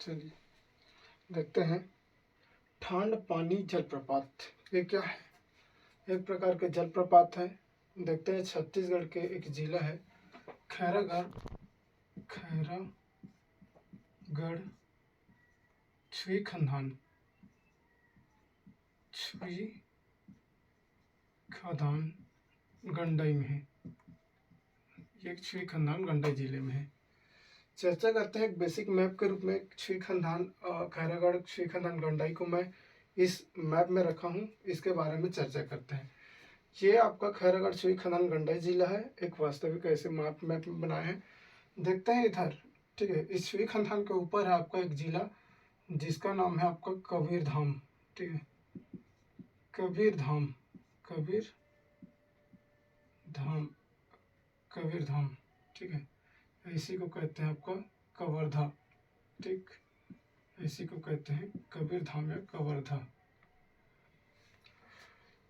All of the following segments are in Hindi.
चलिए देखते हैं। ठांड पानी जलप्रपात, ये क्या है? एक प्रकार के जलप्रपात है। देखते हैं, छत्तीसगढ़ के एक जिला है खैरागढ़, छुईखदान गंडई में है। ये छुईखदान गंडई जिले में है। चर्चा करते हैं एक बेसिक मैप के रूप में। छुईखदान खैरागढ़ छुईखदान गंडई को मैं इस मैप में रखा हूँ, इसके बारे में चर्चा करते हैं। ये आपका खैरागढ़ छुईखदान गंडई जिला है। एक वास्तविक ऐसे मैप में बनाए हैं। देखते हैं इधर, ठीक है। इस छुईखदान के ऊपर है आपका एक जिला जिसका नाम है आपका कबीरधाम, ठीक है। कबीरधाम, ठीक है। इसी को कहते हैं आपका कवर्धा, ठीक। इसी को कहते हैं कबीरधाम या कवर्धा।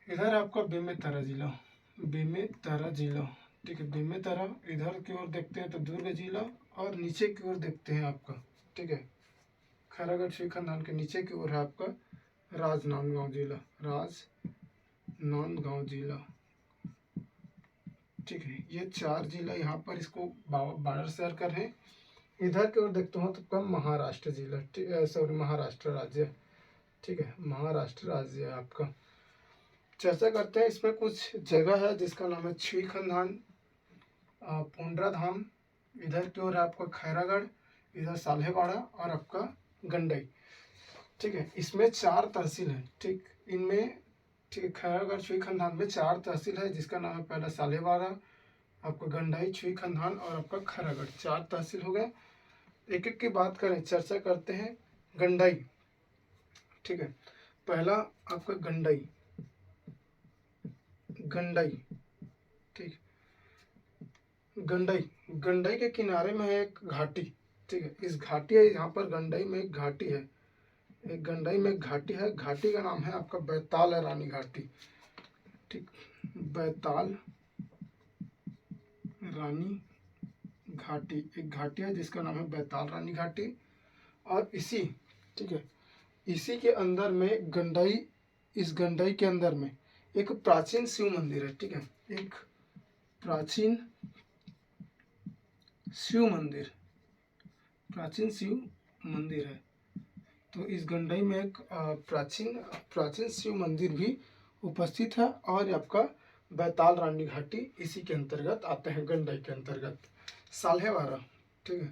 इधर आपका बेमेतरा जिला, ठीक है। बेमेतरा इधर की ओर देखते हैं तो दुर्ग जिला, और नीचे की ओर देखते हैं आपका, ठीक है, खैरागढ़ छुईखदान के नीचे की ओर है आपका राजनांदगांव जिला, ठीक है। ये 4 जिला यहाँ पर इसको बॉर्डर शेयर कर रहे हैं। इधर की ओर देखते हो तो कम महाराष्ट्र जिला, महाराष्ट्र राज्य, ठीक है। महाराष्ट्र राज्य है आपका। चर्चा करते हैं, इसमें कुछ जगह है जिसका नाम है छुईखदान, पुंडराधाम, इधर की ओर है आपका खैरागढ़, इधर साल्हेवाड़ा और आपका गंडई, ठीक है। इसमें 4 तहसील है, ठीक। इनमें, ठीक, खैरागढ़ छुईखदान में 4 तहसील है जिसका नाम है पहला साल्हेवाड़ा, आपका गंडई, छुईखदान और आपका खैरागढ़। 4 तहसील हो गए। एक एक की बात करें, चर्चा करते हैं। गंडई, ठीक है। पहला आपका गंडई, ठीक। गंडई के किनारे में है एक घाटी, ठीक है। इस घाटी है, यहाँ पर गंडई में एक घाटी है, घाटी का नाम है आपका बैताल रानी घाटी, ठीक। बैताल रानी घाटी एक घाटी है जिसका नाम है बैताल रानी घाटी। और इसी, ठीक है, इसी के अंदर में इस गंडई के अंदर में एक प्राचीन शिव मंदिर है, ठीक है। एक प्राचीन शिव मंदिर है। तो इस गंडई में एक प्राचीन शिव मंदिर भी उपस्थित है। और आपका बैताल रानी घाटी इसी के अंतर्गत आते हैं, गंडई के अंतर्गत। साल्हेवाड़ा, ठीक है।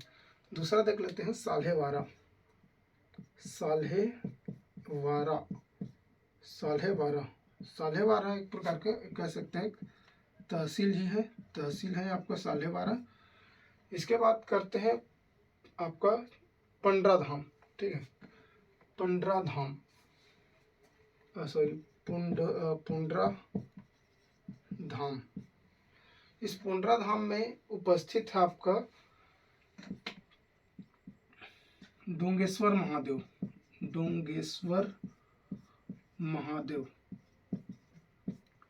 दूसरा देख लेते हैं, साल्हेवाड़ा एक प्रकार का कह सकते हैं तहसील है आपका साल्हेवाड़ा। इसके बाद करते हैं आपका पंडराधाम, ठीक है। पुंडराधाम इस पुंडराधाम में उपस्थित है आपका डोंगेश्वर महादेव,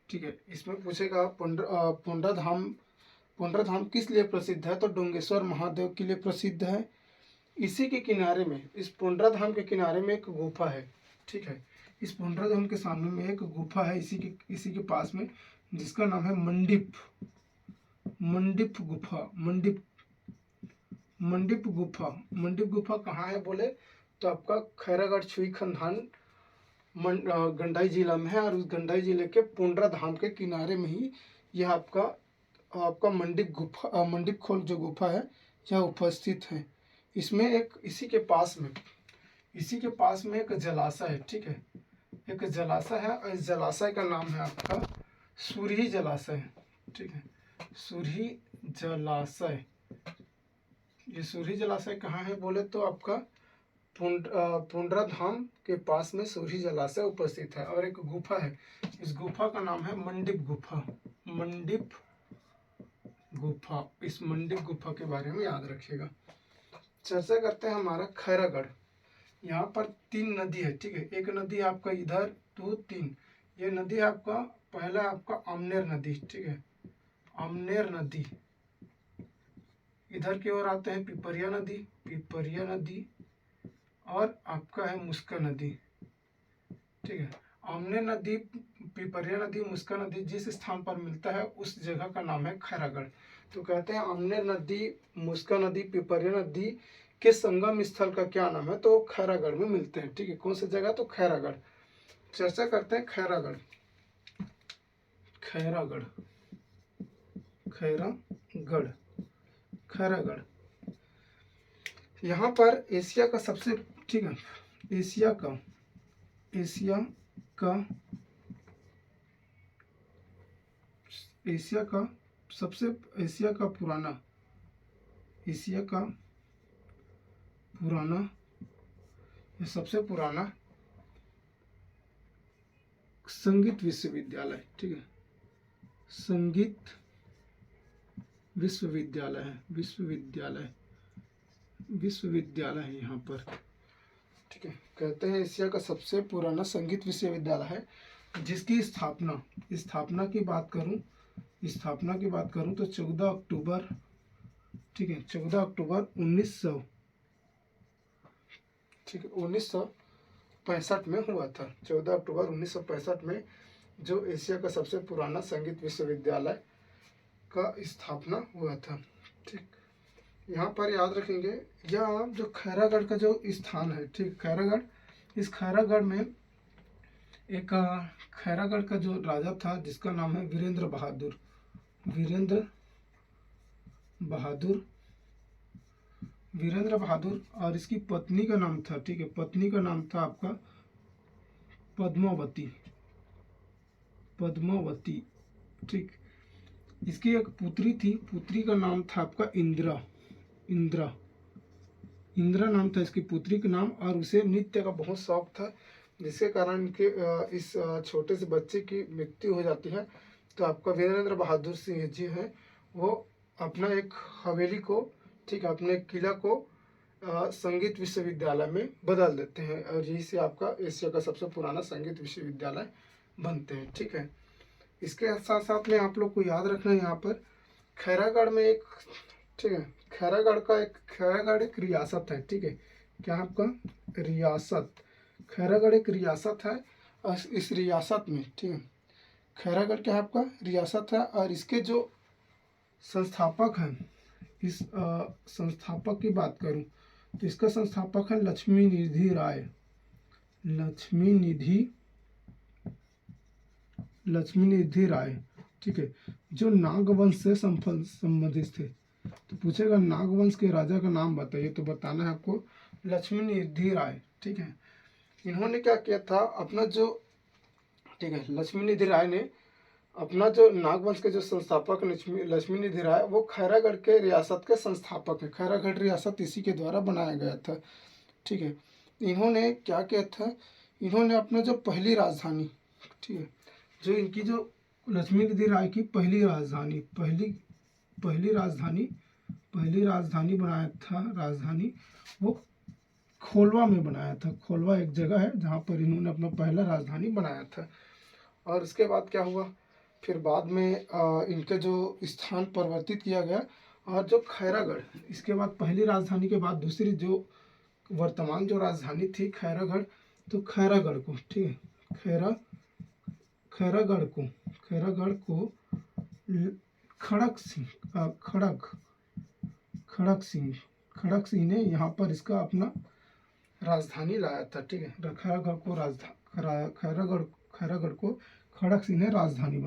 ठीक है। इसमें पूछेगा पुंडराधाम किस लिए प्रसिद्ध है, तो डोंगेश्वर महादेव के लिए प्रसिद्ध है। इसी के किनारे में, इस पुंडराधाम के किनारे में एक गुफा है, ठीक है। इस पुंडराधाम के सामने में एक गुफा है, इसी के पास में, जिसका नाम है मंडिप गुफा कहाँ है बोले तो आपका खैरागढ़ छुईखदान गंडई जिला में है। और उस गंडई जिले के पुंडराधाम के किनारे में ही यह आपका मंडिप खोल जो गुफा है यह उपस्थित है। इसमें इसी के पास में एक जलाशय है, ठीक है। एक जलाशय है और इस जलाशय का नाम है आपका सुरही जलाशय, ठीक है। ये सुरही जलाशय कहाँ है बोले तो आपका पुंडराधाम के पास में सुरही जलाशय उपस्थित है। और एक गुफा है, इस गुफा का नाम है मंडिप गुफा। इस मंडिप गुफा के बारे में याद रखिएगा। चर्चा करते हैं हमारा खैरागढ़। यहाँ पर 3 नदी है, ठीक है। एक नदी आपका इधर 2 3, ये नदी आपका पहला आपका आमनेर नदी, ठीक है। आमनेर नदी, इधर की ओर आते हैं पिपरिया नदी, और आपका है मुस्का नदी। ठीक है, आमने नदी, पिपरिया नदी, मुस्का नदी जिस स्थान पर मिलता है उस जगह का नाम है खैरागढ़। तो कहते हैं आमने नदी, मुस्का नदी, पिपरिया नदी के संगम स्थल का क्या नाम है, तो खैरागढ़ में मिलते हैं। ठीक है, कौन सी जगह, तो खैरागढ़। चर्चा करते हैं खैरागढ़। खैरागढ़, खैरागढ़, खैरागढ़ यहाँ पर एशिया का सबसे, ठीक है, एशिया का एशिया का एशिया का सबसे, एशिया का पुराना, एशिया का पुराना, ये सबसे पुराना संगीत विश्वविद्यालय। ठीक है, संगीत विश्वविद्यालय है, विश्वविद्यालय है यहाँ पर। ठीक है, कहते हैं एशिया का सबसे पुराना संगीत विश्वविद्यालय है, जिसकी स्थापना की बात करूं, तो 14 अक्टूबर, ठीक है, 14 अक्टूबर 1900, ठीक है, 1965 में हुआ था। 14 अक्टूबर 1965 में जो एशिया का सबसे पुराना संगीत विश्वविद्यालय का स्थापना हुआ था। ठीक, यहाँ पर याद रखेंगे, यह जो खैरागढ़ का जो स्थान है, ठीक, खैरागढ़, इस खैरागढ़ में एक खैरागढ़ का जो राजा था जिसका नाम है वीरेंद्र बहादुर, वीरेंद्र बहादुर, और इसकी पत्नी का नाम था, ठीक है, पत्नी का नाम था आपका पद्मावती। ठीक, इसकी एक पुत्री थी, पुत्री का नाम था आपका इंदिरा नाम था इसकी पुत्री का नाम, और उसे नृत्य का बहुत शौक था, जिसके कारण के इस छोटे से बच्चे की मृत्यु हो जाती है। तो आपका वीरेंद्र बहादुर सिंह जी हैं, वो अपना एक हवेली को, ठीक है, अपने किला को संगीत विश्वविद्यालय में बदल देते हैं, और यही से आपका एशिया का सबसे पुराना संगीत विश्वविद्यालय बनते हैं। ठीक है, इसके साथ साथ में आप लोग को याद रखना है यहाँ पर खैरागढ़ में एक, ठीक है, खैरागढ़ एक रियासत है। ठीक है, क्या आपका रियासत, खैरागढ़ एक रियासत है, और इस रियासत में, ठीक है, खैरागढ़ क्या आपका रियासत है, और इसके जो संस्थापक हैं, इस संस्थापक की बात करूं तो इसका संस्थापक है लक्ष्मीनिधि राय। ठीक है, जो नागवंश से संबंधित थे। तो पूछेगा नागवंश के राजा का नाम बताइए, तो बताना है आपको लक्ष्मीनिधि राय। ठीक है, इन्होंने क्या किया था, अपना जो, ठीक है, लक्ष्मीनिधि राय ने अपना जो नागवंश के जो संस्थापक लक्ष्मीनिधि राय, वो खैरागढ़ के रियासत के संस्थापक है। खैरागढ़ रियासत इसी के द्वारा बनाया गया था। ठीक है, इन्होंने क्या किया था, इन्होंने अपना जो पहली राजधानी, ठीक है, जो इनकी जो लक्ष्मीनिधि राय की पहली राजधानी बनाया था, राजधानी वो खोलवा में बनाया था। खोलवा एक जगह है जहाँ पर इन्होंने अपना पहला राजधानी बनाया था। और उसके बाद क्या हुआ, फिर बाद में इनके जो स्थान परिवर्तित किया गया, और जो खैरागढ़, इसके बाद पहली राजधानी के बाद दूसरी जो वर्तमान जो राजधानी थी खैरागढ़, तो खैरागढ़ को, ठीक है, खैरागढ़ को खड़क सिंह ने यहाँ पर इसका अपना राजधानी लाया था। ठीक है, खैरागढ़ को खड़क सिंह ने राजधानी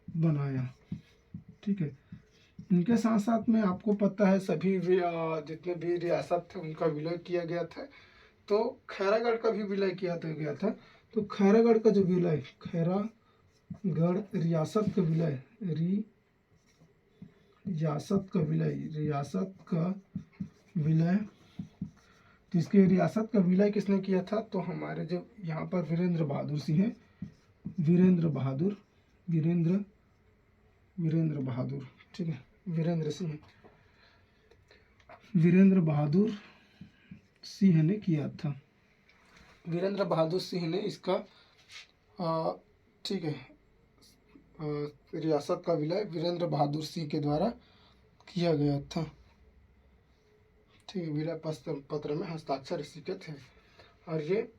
बनाया। ठीक है, इनके साथ साथ में आपको पता है सभी जितने भी रियासत थे उनका विलय किया गया था, तो खैरागढ़ का भी विलय किया गया था। तो खैरागढ़ का जो विलय, खैरागढ़ रियासत का विलय, तो इसके रियासत का विलय किसने किया था, तो हमारे जो यहाँ पर वीरेंद्र बहादुर सिंह है, वीरेंद्र बहादुर, ठीक है, वीरेंद्र बहादुर सिंह ने किया था। वीरेंद्र बहादुर सिंह ने इसका ठीक है, रियासत का विलय वीरेंद्र बहादुर सिंह के द्वारा किया गया था। ठीक है, विलय पत्र में हस्ताक्षर इसी के थे। और ये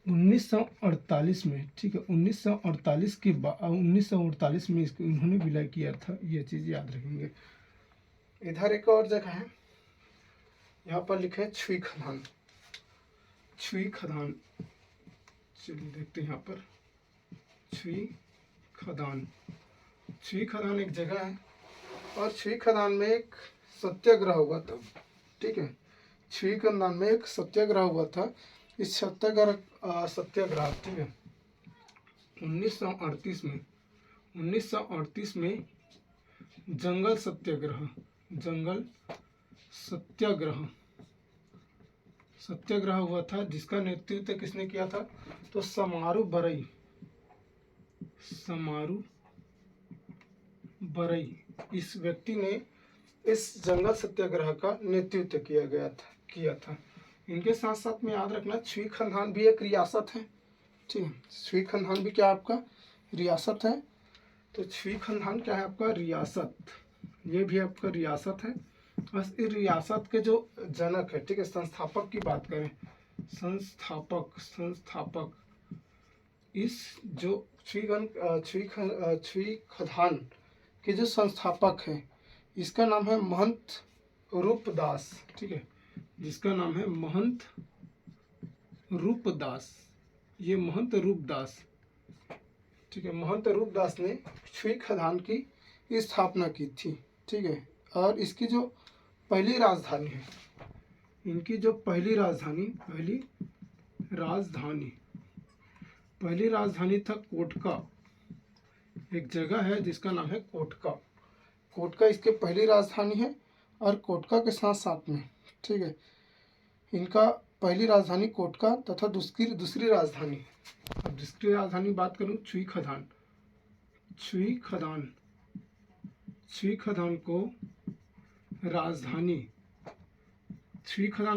1948 में, ठीक है, 1948 में इसको इन्होंने विलय किया था, ये चीज़ याद रखेंगे। इधर एक और जगह है, यहाँ पर लिखे है छुई खदान। छुई खदान, चलिए देखते हैं यहाँ पर छुई खदान। छुई खदान एक जगह है और छुई खदान में एक सत्याग्रह हुआ था, ठीक है। छुई खदान में एक सत्याग्रह हुआ था। इस सत्याग्रह ठीक है 1938 में जंगल सत्याग्रह हुआ था, जिसका नेतृत्व किसने किया था? तो समारू बरई इस व्यक्ति ने इस जंगल सत्याग्रह का नेतृत्व किया था। इनके साथ साथ में याद रखना छुई खदान भी एक रियासत है, ठीक है। छुई खदान भी क्या आपका रियासत है? तो छुई खदान क्या है आपका? रियासत। ये भी आपका रियासत है। बस इस रियासत के जो जनक है, ठीक है, संस्थापक की बात करें, संस्थापक इस जो छुई खदान के जो संस्थापक है, इसका नाम है महंत रूपदास, ठीक है, जिसका नाम है महंत रूपदास। ये महंत रूपदास, ठीक है, महंत रूपदास ने छुई खदान की स्थापना की थी, ठीक है। और इसकी जो पहली राजधानी है, इनकी जो पहली राजधानी था कोटका। एक जगह है जिसका नाम है कोटका इसके पहली राजधानी है। और कोटका के साथ साथ में, ठीक है, इनका पहली राजधानी कोटका तथा दूसरी राजधानी, अब दूसरी राजधानी बात करूं छुई खदान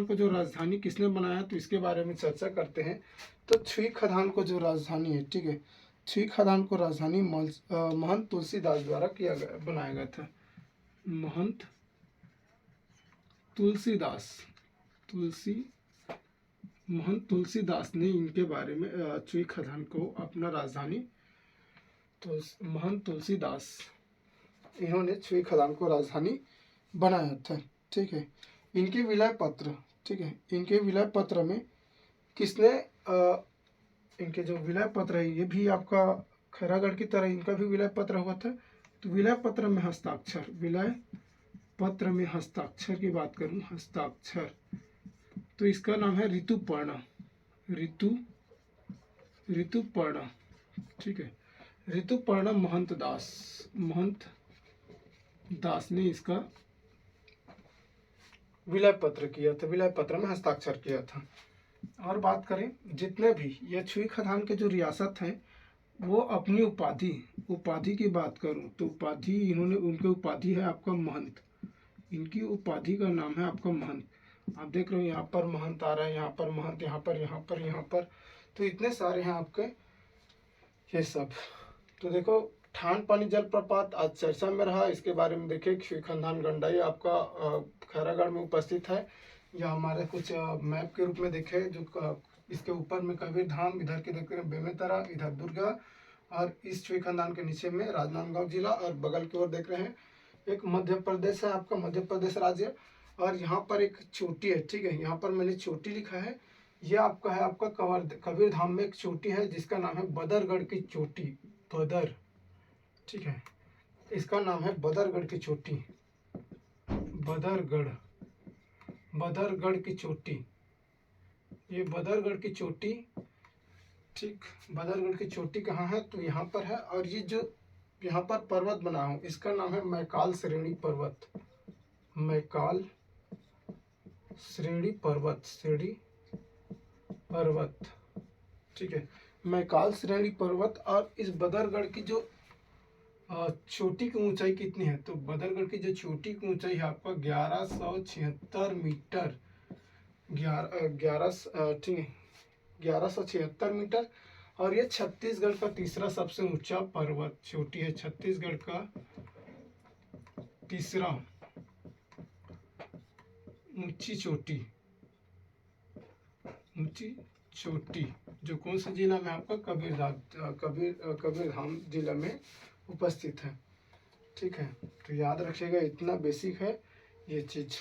को जो राजधानी किसने बनाया, तो इसके बारे में चर्चा करते हैं। तो छुई खदान को जो राजधानी है, ठीक है, छुई खदान को राजधानी महंत तुलसीदास द्वारा बनाया गया था। महंत तुलसीदास ने इनके बारे में छुई खदान को अपना राजधानी, तो महंत तुलसीदास इन्होंने छुई खदान को राजधानी बनाया था, ठीक है। इनके विलय पत्र, ठीक है, इनके विलय पत्र में किसने इनके जो विलय पत्र है, ये भी आपका खैरागढ़ की तरह इनका भी विलय पत्र हुआ था। तो विलय पत्र में हस्ताक्षर की बात करूं, हस्ताक्षर, तो इसका नाम है ऋतुपर्णा, ठीक है। ऋतुपर्णा महंत दास ने इसका विलय पत्र किया था, विलय पत्र में हस्ताक्षर किया था। और बात करें जितने भी ये छुई खदान के जो रियासत हैं, वो अपनी उपाधि की बात करूं तो उनके उपाधि है आपका महंत। इनकी उपाधि का नाम है आपका महंत। आप देख रहे हो यहाँ पर महंत आ रहा है, यहाँ पर महंत, यहाँ पर, तो इतने सारे हैं आपके ये सब। तो देखो ठान पानी जलप्रपात आज चर्चा में रहा, इसके बारे में देखिए। छुई खदान गंडाई आपका खैरागढ़ में उपस्थित है, या हमारे कुछ मैप के रूप में देखे जो इसके ऊपर में कबीर धाम, इधर के देख रहे हैं बेमेतरा, इधर दुर्गा, और इस छुई खदान के नीचे में राजनांदगांव जिला, और बगल की ओर देख रहे हैं एक मध्य प्रदेश है आपका, मध्य प्रदेश राज्य। और यहाँ पर एक चोटी है, ठीक है, यहाँ पर मैंने चोटी लिखा है, ये आपका है आपका कबीर धाम में एक चोटी है जिसका नाम है बदरगढ़ की चोटी, ठीक है, इसका नाम है बदरगढ़ की चोटी, बदरगढ़ की चोटी, ये बदरगढ़ की चोटी, ठीक। बदरगढ़ की चोटी कहाँ है? तो यहाँ पर है। और ये जो यहाँ पर पर्वत बना हूँ, इसका नाम है मैकाल श्रेणी पर्वत, ठीक है, मैकाल श्रेणी पर्वत। और इस बदरगढ़ की जो चोटी की ऊंचाई कितनी है? तो बदरगढ़ की जो चोटी की ऊंचाई है आपका 1176 मीटर, 1176 मीटर। और ये छत्तीसगढ़ का तीसरा सबसे ऊंचा पर्वत चोटी है, छत्तीसगढ़ का तीसरा ऊंची चोटी, ऊंची चोटी जो कौन से जिला में आपका कबीरधाम जिला में उपस्थित है। ठीक है, तो याद रखिएगा, इतना बेसिक है ये चीज़।